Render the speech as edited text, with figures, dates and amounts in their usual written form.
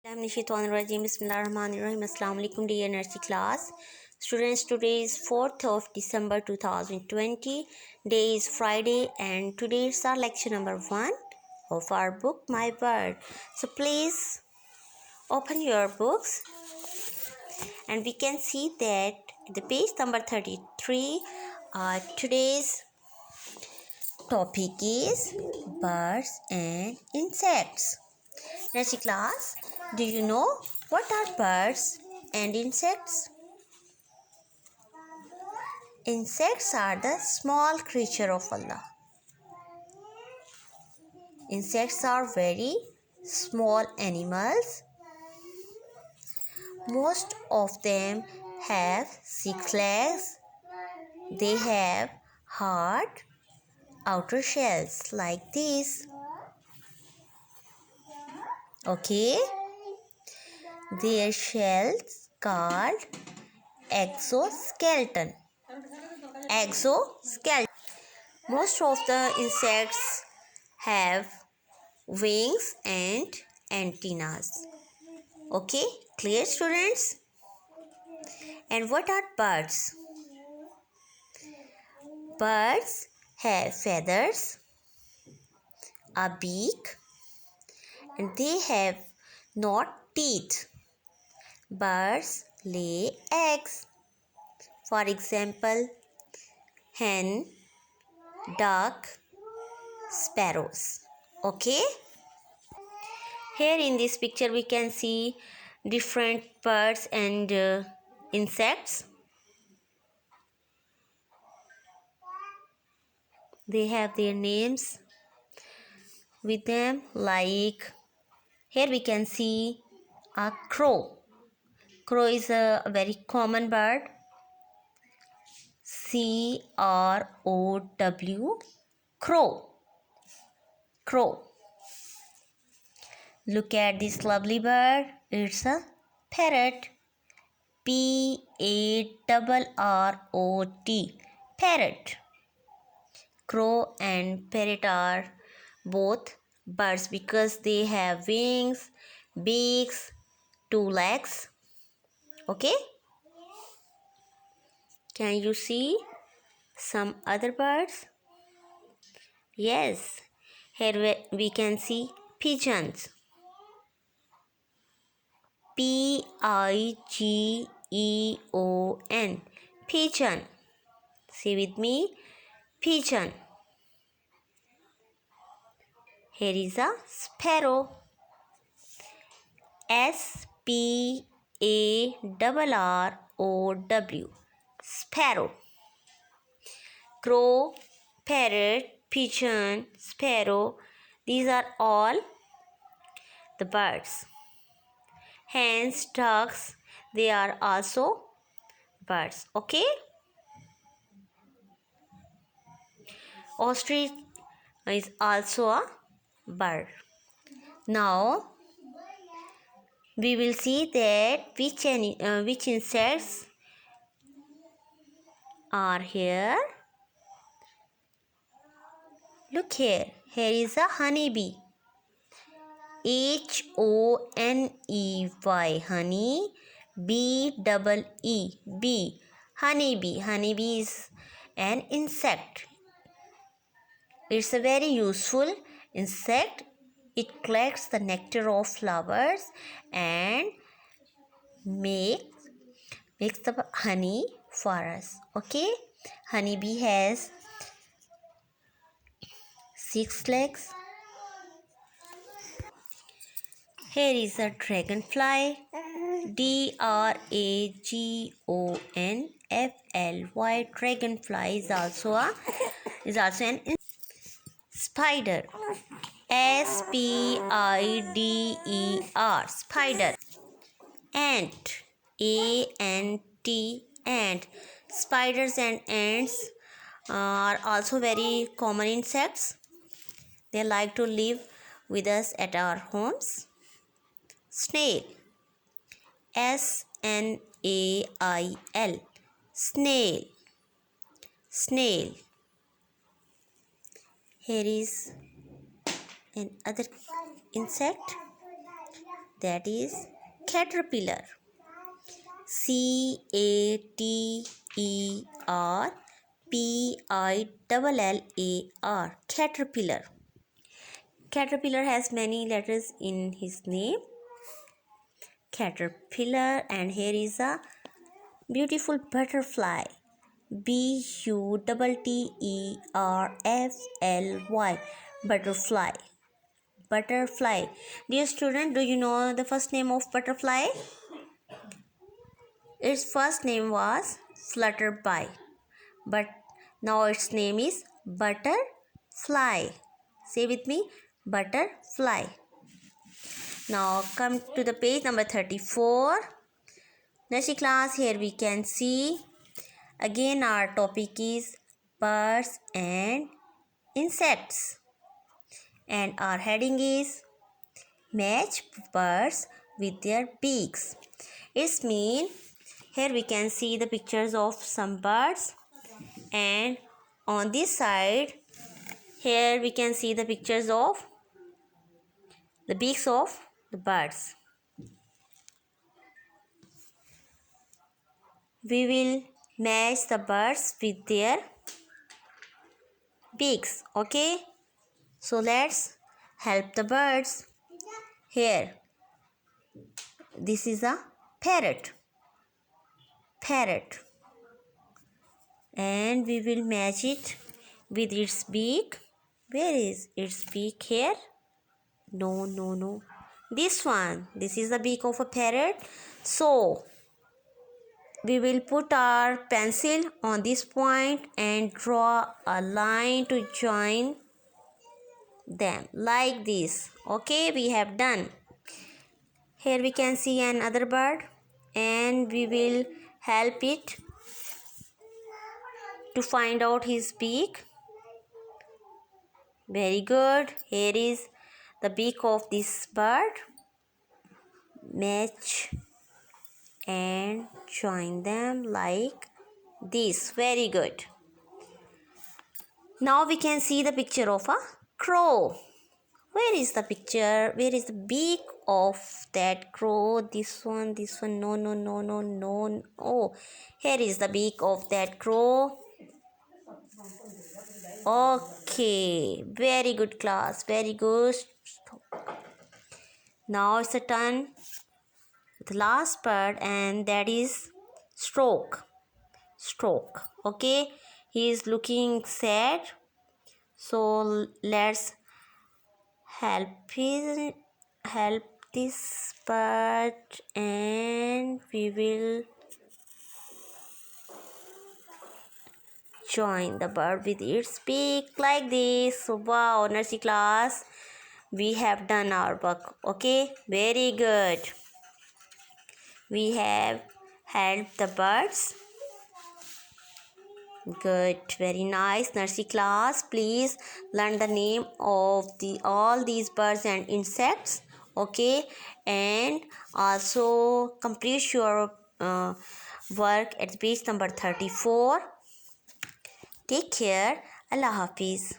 Bismillahirrahmanirrahim. Assalamu alaikum dear nursery class. Students, today is 4th of December 2020. Day is Friday and today is our lecture number 1 of our book My Bird. So please open your books and we can see that the page number 33 today's topic is birds and insects. Nursery class, do you know what are birds and insects? Insects are the small creature of Allah. Insects are very small animals. Most of them have 6 legs. They have hard outer shells like this. Okay? Their shells called exoskeleton. Most of the insects have wings and antennas. Okay, clear students? And what are birds? Birds have feathers, a beak, and they have not teeth. Birds lay eggs. For example, hen, duck, sparrows. Okay? Here in this picture we can see different birds and insects. They have their names with them, like here we can see a crow. Crow is a very common bird. CROW, crow. Crow. Look at this lovely bird. It's a parrot. PARROT, parrot. Crow and parrot are both birds because they have wings, beaks, 2 legs. Okay? Can you see some other birds? Yes. Here we can see pigeons. PIGEON, pigeon. Say with me, pigeon. Here is a sparrow. SPARROW, sparrow. Crow, parrot, pigeon, sparrow. These are all the birds. Hens, ducks, they are also birds. Okay? Ostrich is also a bird. Now we will see that which insects are here. Look here. Here is a honeybee. HONEY, honey. BEE, bee. Honeybee. Honeybee is an insect. It's a very useful insect. It collects the nectar of flowers and makes the honey for us. Okay? Honeybee has 6 legs. Here is a dragonfly. DRAGONFLY. Dragonfly is also an spider. SPIDER, spider. Ant, ANT, ant. Spiders and ants are also very common insects. They like to live with us at our homes. Snail, SNAIL, snail. Snail. Here is another insect. that is caterpillar. CATERPILLAR, caterpillar. Caterpillar has many letters in his name. Caterpillar, and here is a beautiful butterfly. BUTTERFLY, butterfly. Butterfly. Dear student, do you know the first name of butterfly? Its first name was Flutterby, but now its name is Butterfly. Say with me, Butterfly. Now come to the page number 34. Nursery class, here we can see again our topic is birds and insects, and our heading is match birds with their beaks. It means here we can see the pictures of some birds, and on this side here we can see the pictures of the beaks of the birds. We will match the birds with their beaks. Okay, so let's help the birds. Here, this is a parrot, and we will match it with its beak. Where is its beak? Here? No, this one. This is the beak of a parrot. So we will put our pencil on this point and draw a line to join them like this. Okay, we have done. Here we can see another bird, and we will help it to find out his beak. Very good. Here is the beak of this bird. Match and join them like this. Very good. Now we can see the picture of a crow. Where is the picture? Where is the beak of that crow? This one. No. Oh, here is the beak of that crow. Okay, very good class, very good. Now it's a turn, the last bird, and that is stork. Okay, he is looking sad, so let's help this bird, and we will join the bird with its beak like this. Wow, nursery class, we have done our work. Okay, very good. We have helped the birds. Good, very nice. Nursery class, please learn the name of all these birds and insects. Okay, and also complete your work at page number 34. Take care. Allah Hafiz.